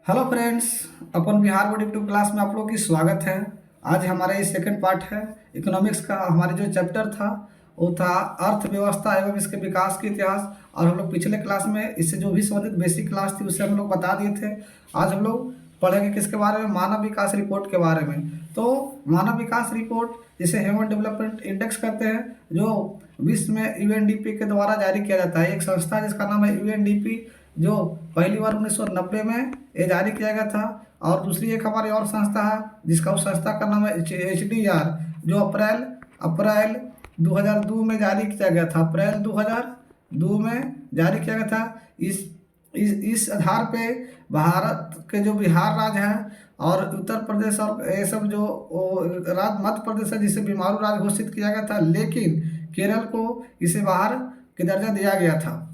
Hello friends. अपन Bihar board YouTube class में आप लोगों की स्वागत है। आज हमारा ये सेकंड पार्ट है इकोनॉमिक्स का। हमारे जो चैप्टर था वो था अर्थव्यवस्था एवं इसके विकास के इतिहास। और हम लोग पिछले क्लास में इससे जो भी संबंधित बेसिक क्लास थी उससे हम लोग बता दिए थे। आज हम लोग पढ़ेंगे किसके बारे में, मानव विकास रिपोर्ट के बारे में। तो मानव विकास रिपोर्ट जिसे ह्यूमन डेवलपमेंट इंडेक्स कहते हैं, जो विश्व में यूएनडीपी के द्वारा जारी किया जाता है। एक संस्था जिसका नाम है यूएनडीपी, जो पहली बार 1990 में ये जारी किया गया था। और दूसरी एक हमारी और संस्था है जिसका उस संस्था का नाम है HDR, जो अप्रैल अप्रैल 2002 में जारी किया गया था। अप्रैल 2002 में जारी किया गया था। इस आधार पे भारत के जो बिहार राज्य है और उत्तर प्रदेश और ये सब जो राज्य मध्य प्रदेश है जिसे बीमारू राज्य घोषित किया गया था, लेकिन केरल को इसे बाहर के दर्जा दिया गया था।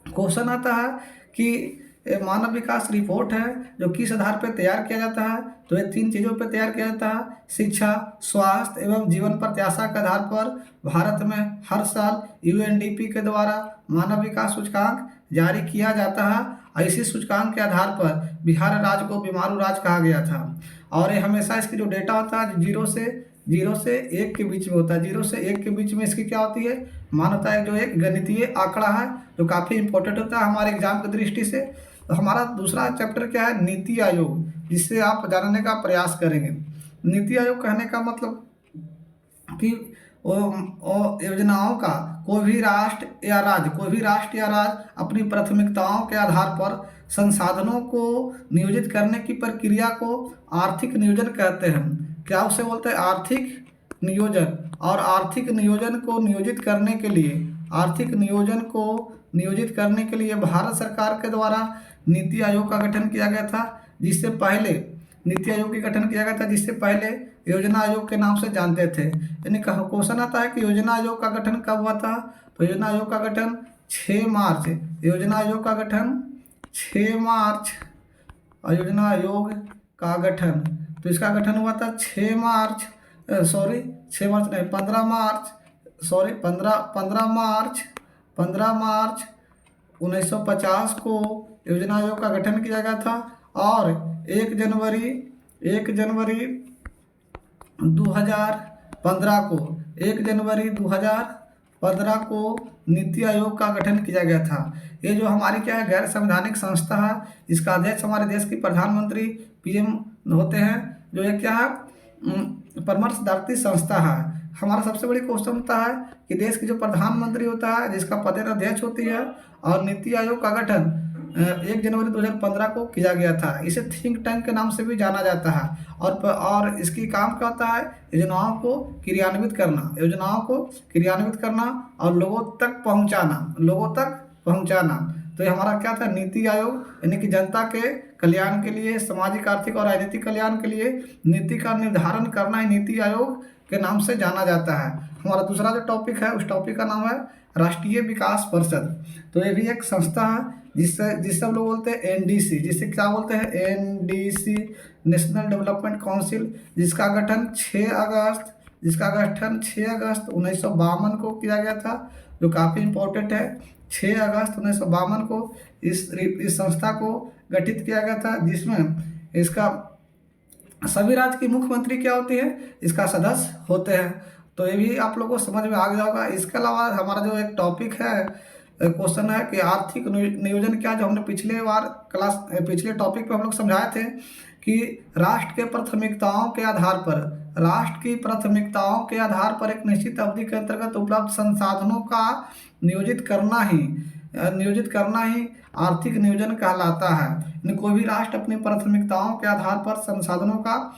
क्वेश्चन आता है कि मानव विकास रिपोर्ट है जो किस आधार पर तैयार किया जाता है। तो ये तीन चीज़ों पर तैयार किया जाता है: शिक्षा, स्वास्थ्य एवं जीवन प्रत्याशा के आधार पर भारत में हर साल यूएनडीपी के द्वारा मानव विकास सूचकांक जारी किया जाता है। और इसी सूचकांक के आधार पर बिहार राज्य को बीमारू राज्य कहा गया था। और ये हमेशा इसकी जो डेटा होता है जीरो से एक के बीच में होता है। जीरो से एक के बीच में इसकी क्या होती है, मान्यता है, जो एक गणितीय आंकड़ा है जो काफ़ी इंपॉर्टेंट होता है हमारे एग्जाम की दृष्टि से। तो हमारा दूसरा चैप्टर क्या है, नीति आयोग, जिससे आप जानने का प्रयास करेंगे। नीति आयोग कहने का मतलब कि वो योजनाओं का कोई भी राष्ट्र या राज्य अपनी प्राथमिकताओं के आधार पर संसाधनों को नियोजित करने की प्रक्रिया को आर्थिक नियोजन कहते हैं। क्या उसे बोलते हैं, आर्थिक नियोजन। और आर्थिक नियोजन को नियोजित करने के लिए भारत सरकार के द्वारा नीति आयोग का गठन किया गया था, जिससे पहले योजना आयोग के नाम से जानते थे। यानी क्वेश्चन आता है कि योजना आयोग का गठन कब हुआ था। तो योजना आयोग का गठन 6 मार्च योजना आयोग का गठन 6 मार्च और योजना आयोग का गठन, तो इसका गठन हुआ था 15 मार्च 1950 को योजना आयोग का गठन किया गया था। और 1 जनवरी 2015 को नीति आयोग का गठन किया गया था। ये जो हमारी क्या है, गैर संवैधानिक संस्था है। इसका अध्यक्ष हमारे देश की प्रधानमंत्री PM होते हैं। जो ये क्या है, परामर्शदात्री संस्था है। हमारा सबसे बड़ी क्वेश्चन होता है कि देश की जो प्रधानमंत्री होता है जिसका पदेन अध्यक्ष होती है, और नीति आयोग का गठन 1 जनवरी 2015 को किया गया था। इसे थिंक टैंक के नाम से भी जाना जाता है। और इसकी काम क्या होता है, योजनाओं को क्रियान्वित करना और लोगों तक पहुंचाना। तो ये हमारा क्या था, नीति आयोग, यानी कि जनता के कल्याण के लिए, सामाजिक, आर्थिक और राजनीतिक कल्याण के लिए नीति का निर्धारण करना ही नीति आयोग के नाम से जाना जाता है। हमारा दूसरा जो टॉपिक है उस टॉपिक का नाम है राष्ट्रीय विकास परिषद। तो ये भी एक संस्था है जिससे हम लोग बोलते हैं NDC, जिससे क्या बोलते हैं, NDC, नेशनल डेवलपमेंट काउंसिल, जिसका गठन 6 अगस्त 1952 को किया गया था, जो काफ़ी इम्पोर्टेंट है। 6 अगस्त 1952 को इस संस्था को गठित किया गया था, जिसमें इसका सभी राज्य की मुख्यमंत्री क्या होती है, इसका सदस्य होते हैं। तो ये भी आप लोगों को समझ में आ गया होगा। इसके अलावा हमारा जो एक टॉपिक है, क्वेश्चन है कि आर्थिक नियोजन क्या, जो हमने पिछले टॉपिक पे हम लोग समझाए थे कि राष्ट्र की प्राथमिकताओं के आधार पर एक निश्चित अवधि के अंतर्गत उपलब्ध संसाधनों का नियोजित करना ही आर्थिक नियोजन कहलाता है। यानी कोई भी राष्ट्र अपनी प्राथमिकताओं के आधार पर संसाधनों का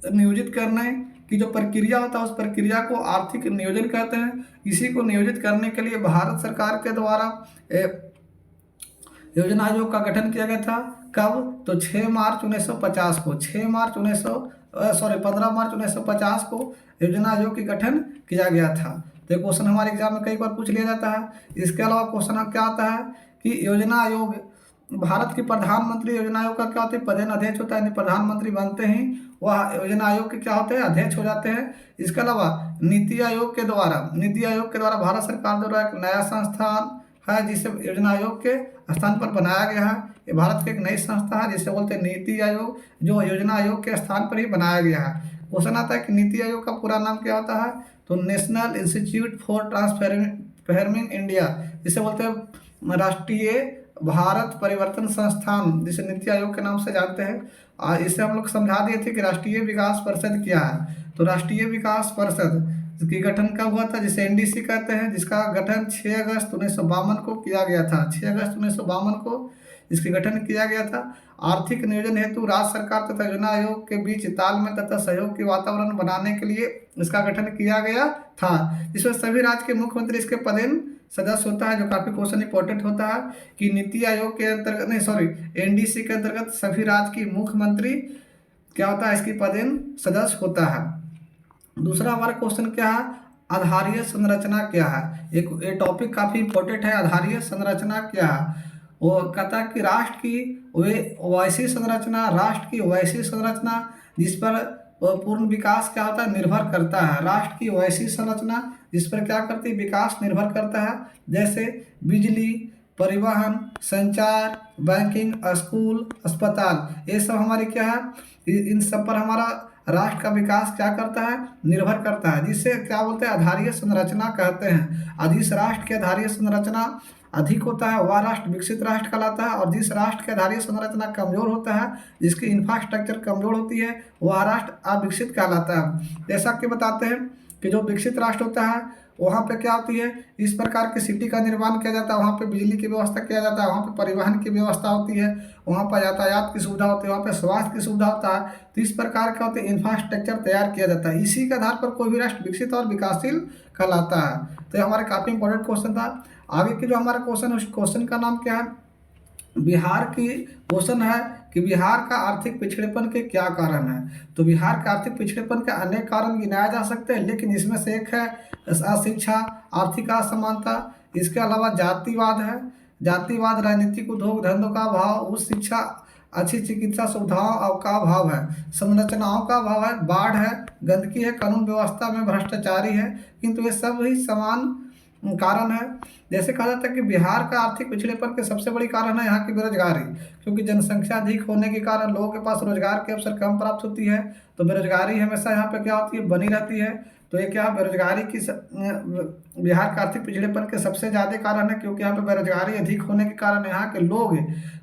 नियोजित करने की जो प्रक्रिया होता है उस प्रक्रिया को आर्थिक नियोजन कहते हैं। इसी को नियोजित करने के लिए भारत सरकार के द्वारा योजना आयोग का गठन किया गया था। कब, तो 15 मार्च 1950 को योजना आयोग का गठन किया गया था। तो ये क्वेश्चन हमारे एग्जाम में कई बार पूछ लिया जाता है। इसके अलावा क्वेश्चन क्या आता है कि योजना आयोग, भारत की प्रधानमंत्री योजना आयोग का क्या होता है, पदेन अध्यक्ष होता है। यानी प्रधानमंत्री बनते ही वह योजना आयोग के क्या होते हैं, अध्यक्ष हो जाते हैं। इसके अलावा नीति आयोग के द्वारा भारत सरकार द्वारा एक नया संस्थान है जिसे योजना आयोग के स्थान पर बनाया गया है। ये भारत की एक नई संस्था है जिसे बोलते हैं नीति आयोग, जो योजना आयोग के स्थान पर ही बनाया गया है। क्वेश्चन आता है कि नीति आयोग का पूरा नाम क्या होता है, तो national institute for transforming India, जिसे बोलते हैं राष्ट्रीय भारत परिवर्तन संस्थान, जिसे नीति आयोग के नाम से जानते हैं। इसे हम लोग समझा दिए थे कि राष्ट्रीय विकास परिषद क्या है। तो राष्ट्रीय विकास परिषद की गठन कब हुआ था, जिसे एनडीसी कहते हैं, जिसका गठन 6 अगस्त 1952 को किया गया था। 6 अगस्त 1952 को इसकी गठन किया गया था। आर्थिक नियोजन हेतु राज्य सरकार तथा योजना आयोग के बीच तालमेल तथा सहयोग के वातावरण बनाने के लिए इसका गठन किया गया था, जिसमें सभी राज्य के मुख्यमंत्री इसके पदेन सदस्य होता है। जो काफी क्वेश्चन इंपॉर्टेंट होता है कि नीति आयोग के अंतर्गत, नहीं सॉरी, एनडीसी के अंतर्गत सभी राज्य की मुख्यमंत्री क्या होता है, इसकी पदेन सदस्य होता है। दूसरा हमारा क्वेश्चन क्या है, आधारीय संरचना क्या है। एक ये टॉपिक काफी इंपॉर्टेंट है, आधारीय संरचना क्या है। वो कहता है कि राष्ट्र की वे वैसी संरचना, राष्ट्र की वैसी संरचना जिस पर पूर्ण विकास क्या होता है, निर्भर करता है। राष्ट्र की वैसी संरचना जिस पर क्या करती है, विकास निर्भर करता है। जैसे बिजली, परिवहन, संचार, बैंकिंग, स्कूल, अस्पताल, ये सब हमारी क्या है, इन सब पर हमारा राष्ट्र का विकास क्या करता है, निर्भर करता है, जिससे क्या बोलते हैं, आधारीय संरचना कहते हैं। और जिस राष्ट्र की आधारीय संरचना अधिक होता है वह राष्ट्र विकसित राष्ट्र कहलाता है, और जिस राष्ट्र की आधारीय संरचना कमजोर होता है, जिसकी इंफ्रास्ट्रक्चर कमजोर होती है, वह राष्ट्र अविकसित कहलाता है। जैसा कि बताते हैं कि जो विकसित राष्ट्र होता है वहाँ पे क्या होती है, इस प्रकार की सिटी का निर्माण किया जाता है, वहाँ पे बिजली की व्यवस्था किया जाता है, वहाँ पे परिवहन की व्यवस्था होती है, वहाँ पर यातायात की सुविधा होती है, वहाँ पे स्वास्थ्य की सुविधा होता है। तो इस प्रकार का होता है इंफ्रास्ट्रक्चर तैयार किया जाता है। इसी के आधार पर कोई भी राष्ट्र विकसित और विकासशील कहलाता है। तो ये हमारे काफ़ी इंपॉर्टेंट क्वेश्चन था। आगे के जो हमारा क्वेश्चन है उस क्वेश्चन का नाम क्या है, बिहार की क्वेश्चन है कि बिहार का आर्थिक पिछड़ेपन के क्या कारण है। तो बिहार के आर्थिक पिछड़ेपन के अनेक कारण गिनाए जा सकते हैं, लेकिन इसमें से एक है अशिक्षा, आर्थिक असमानता, इसके अलावा जातिवाद है, जातिवाद, राजनीतिक उद्योग धंधों का अभाव, उच्च शिक्षा, अच्छी चिकित्सा सुविधाओं का अभाव है, संरचनाओं का अभाव है, बाढ़ है, गंदगी है, कानून व्यवस्था में भ्रष्टाचारी है। किंतु ये सब ही समान कारण है। जैसे कहा जाता है कि बिहार का आर्थिक पिछड़ेपन के सबसे बड़ी कारण है यहाँ की बेरोजगारी, क्योंकि जनसंख्या अधिक होने के कारण लोगों के पास रोजगार के अवसर कम प्राप्त होती है। तो बेरोजगारी हमेशा यहाँ पे क्या होती है, बनी रहती है। तो ये क्या बेरोजगारी की बिहार का आर्थिक पिछड़ेपन के सबसे ज़्यादा कारण है, क्योंकि यहाँ पे बेरोजगारी अधिक होने के कारण यहाँ के लोग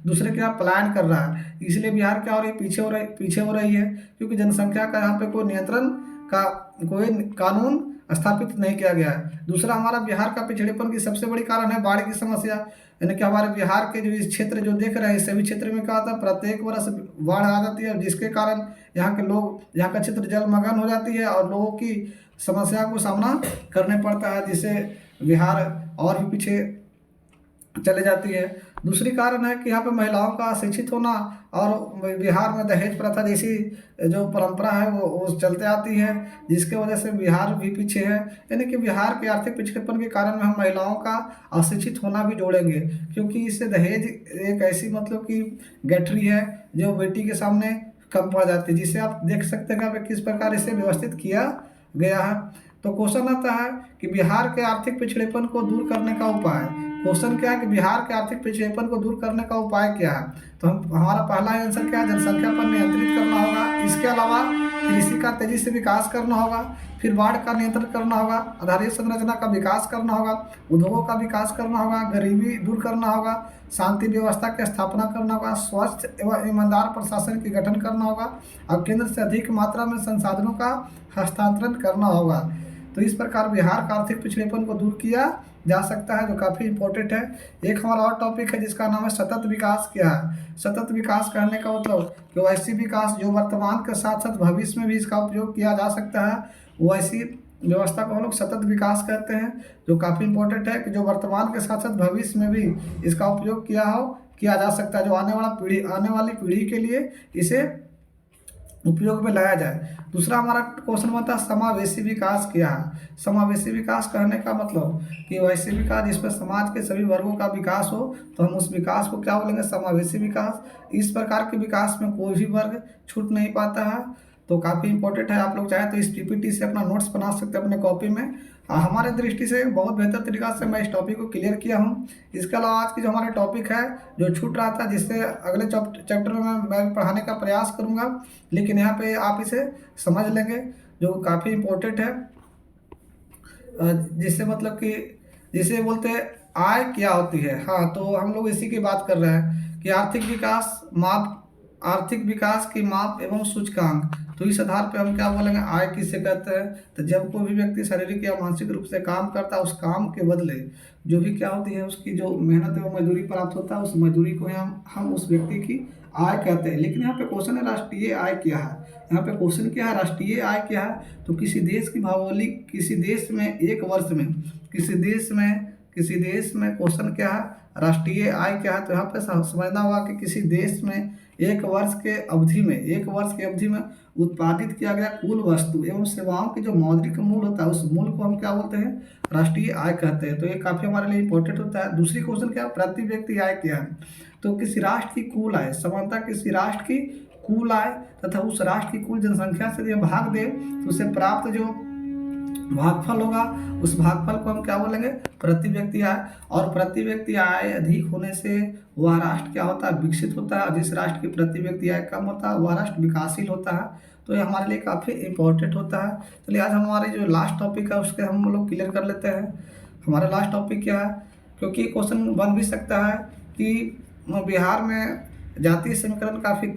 दूसरे के यहाँ पलायन कर रहा है। इसलिए बिहार क्या हो रही है, पीछे हो रही है, क्योंकि जनसंख्या का यहाँ पे कोई नियंत्रण का कोई कानून स्थापित नहीं किया गया है। दूसरा हमारा बिहार का पिछड़ेपन की सबसे बड़ी कारण है बाढ़ की समस्या, यानी कि हमारे बिहार के जो इस क्षेत्र जो देख रहे हैं, इस सभी क्षेत्र में क्या होता है, प्रत्येक वर्ष बाढ़ आ जाती है, जिसके कारण यहाँ के लोग, यहाँ का क्षेत्र जलमग्न हो जाती है और लोगों की समस्या को सामना करने पड़ता है, जिससे बिहार और भी पीछे चले जाती है। दूसरी कारण है कि यहाँ पे महिलाओं का अशिक्षित होना, और बिहार में दहेज प्रथा जैसी जो परंपरा है वो चलते आती है, जिसके वजह से बिहार भी पीछे है। यानी कि बिहार के आर्थिक पिछड़ेपन के कारण में हम महिलाओं का अशिक्षित होना भी जोड़ेंगे, क्योंकि इससे दहेज एक ऐसी मतलब कि गठरी है जो बेटी के सामने कम पड़ जाती है, जिसे आप देख सकते हैं कि किस प्रकार इसे व्यवस्थित किया गया है। तो क्वेश्चन आता है कि बिहार के आर्थिक पिछड़ेपन को दूर करने का उपाय। क्वेश्चन क्या है कि बिहार के आर्थिक पिछड़ेपन को दूर करने का उपाय क्या है। तो हमारा पहला आंसर क्या है, जनसंख्या पर नियंत्रित करना होगा। इसके अलावा कृषि का तेजी से विकास करना होगा, फिर बाढ़ का नियंत्रण करना होगा, आधारित संरचना का विकास करना होगा, उद्योगों का विकास करना होगा, गरीबी दूर करना होगा, शांति व्यवस्था की स्थापना करना होगा, स्वच्छ एवं ईमानदार प्रशासन की गठन करना होगा, और केंद्र से अधिक मात्रा में संसाधनों का हस्तांतरण करना होगा। तो इस प्रकार बिहार का आर्थिक पिछड़ेपन को दूर किया जा सकता है, जो काफ़ी इंपॉर्टेंट है। एक हमारा और टॉपिक है जिसका नाम है सतत विकास क्या है। सतत विकास कहने का मतलब कि वैसी विकास जो वर्तमान के साथ साथ भविष्य में भी इसका उपयोग किया जा सकता है, वैसी व्यवस्था को हम लोग सतत विकास कहते हैं, जो काफ़ी इंपॉर्टेंट है कि जो वर्तमान के साथ साथ भविष्य में भी इसका उपयोग किया जा सकता है, जो आने वाली पीढ़ी के लिए इसे उपयोग में लाया जाए। दूसरा हमारा क्वेश्चन बनता है समावेशी विकास क्या है। समावेशी विकास कहने का मतलब कि वैसे विकास जिसमें समाज के सभी वर्गों का विकास हो, तो हम उस विकास को क्या बोलेंगे, समावेशी विकास। इस प्रकार के विकास में कोई भी वर्ग छूट नहीं पाता है। तो काफ़ी इंपॉर्टेंट है, आप लोग चाहे तो इस पीपीटी से अपना नोट्स बना सकते हैं अपने कॉपी में, हमारे दृष्टि से बहुत बेहतर तरीक़ा से मैं इस टॉपिक को क्लियर किया हूँ। इसके अलावा आज की जो हमारा टॉपिक है जो छूट रहा था, जिससे अगले चैप्टर में मैं पढ़ाने का प्रयास करूँगा, लेकिन यहाँ पे आप इसे समझ लेंगे जो काफ़ी इम्पोर्टेंट है। जिससे मतलब कि जिसे बोलते हैं आय क्या होती है। हाँ, तो हम लोग इसी की बात कर रहे हैं कि आर्थिक विकास की माप एवं सूचकांक। तो इस आधार पे हम क्या बोलेंगे, आय किसे कहते हैं। तो जब कोई भी व्यक्ति शारीरिक या मानसिक रूप से काम करता है, उस काम के बदले जो भी क्या होती है उसकी जो मेहनत एवं मजदूरी प्राप्त होता है, उस मजदूरी को हम उस व्यक्ति की आय कहते हैं। लेकिन यहाँ पे क्वेश्चन है राष्ट्रीय आय क्या है। यहाँ पे क्वेश्चन क्या है, राष्ट्रीय आय क्या है। तो किसी देश की भौगोलिक, किसी देश में एक वर्ष में, किसी देश में क्वेश्चन क्या है, राष्ट्रीय आय क्या है। तो यहाँ पे समझना होगा कि किसी देश में एक वर्ष के अवधि में उत्पादित किया गया कुल वस्तु एवं सेवाओं की जो मौद्रिक मूल्य होता है, उस मूल्य को हम क्या बोलते हैं, राष्ट्रीय आय कहते हैं। तो ये काफ़ी हमारे लिए इंपॉर्टेंट होता है। दूसरी क्वेश्चन क्या है, प्रति व्यक्ति आय क्या है। तो किसी राष्ट्र की कुल आय, समानता किसी राष्ट्र की कुल आय तथा उस राष्ट्र की कुल जनसंख्या से यदि भाग दे तो उससे प्राप्त जो भागफल होगा, उस भागफल को हम क्या बोलेंगे, प्रति व्यक्ति आय। और प्रति व्यक्ति आय अधिक होने से वह राष्ट्र क्या होता है, विकसित होता है। और जिस राष्ट्र की प्रति व्यक्ति आय कम होता है वह राष्ट्र विकासशील होता है। तो ये हमारे लिए काफ़ी इंपॉर्टेंट होता है। चलिए आज हमारे जो लास्ट टॉपिक है उसके हम लोग क्लियर कर लेते हैं। हमारा लास्ट टॉपिक क्या है, क्योंकि क्वेश्चन बन भी सकता है कि बिहार में जातीय समीकरण काफ़ी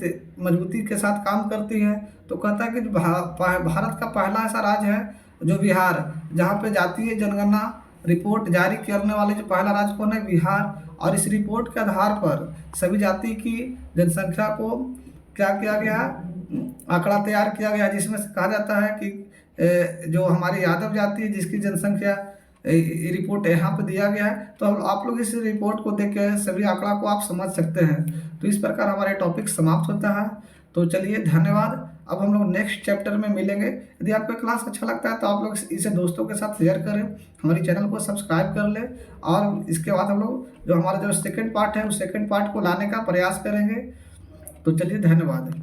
मजबूती के साथ काम करती है। तो कहता है कि भारत का पहला ऐसा राज्य है जो बिहार, जहाँ पे जातीय जनगणना रिपोर्ट जारी करने वाले जो पहला राज्य कौन है, बिहार। और इस रिपोर्ट के आधार पर सभी जाति की जनसंख्या को क्या किया गया, आंकड़ा तैयार किया गया, जिसमें से कहा जाता है कि जो हमारी यादव जाति है जिसकी जनसंख्या रिपोर्ट यहाँ पे दिया गया है। तो आप लोग इस रिपोर्ट को देख के सभी आंकड़ा को आप समझ सकते हैं। तो इस प्रकार हमारे टॉपिक समाप्त होता है। तो चलिए धन्यवाद। अब हम लोग नेक्स्ट चैप्टर में मिलेंगे। यदि आपको क्लास अच्छा लगता है तो आप लोग इसे दोस्तों के साथ शेयर करें, हमारे चैनल को सब्सक्राइब कर लें। और इसके बाद हम लोग जो हमारा जो सेकंड पार्ट है उस सेकंड पार्ट को लाने का प्रयास करेंगे। तो चलिए धन्यवाद।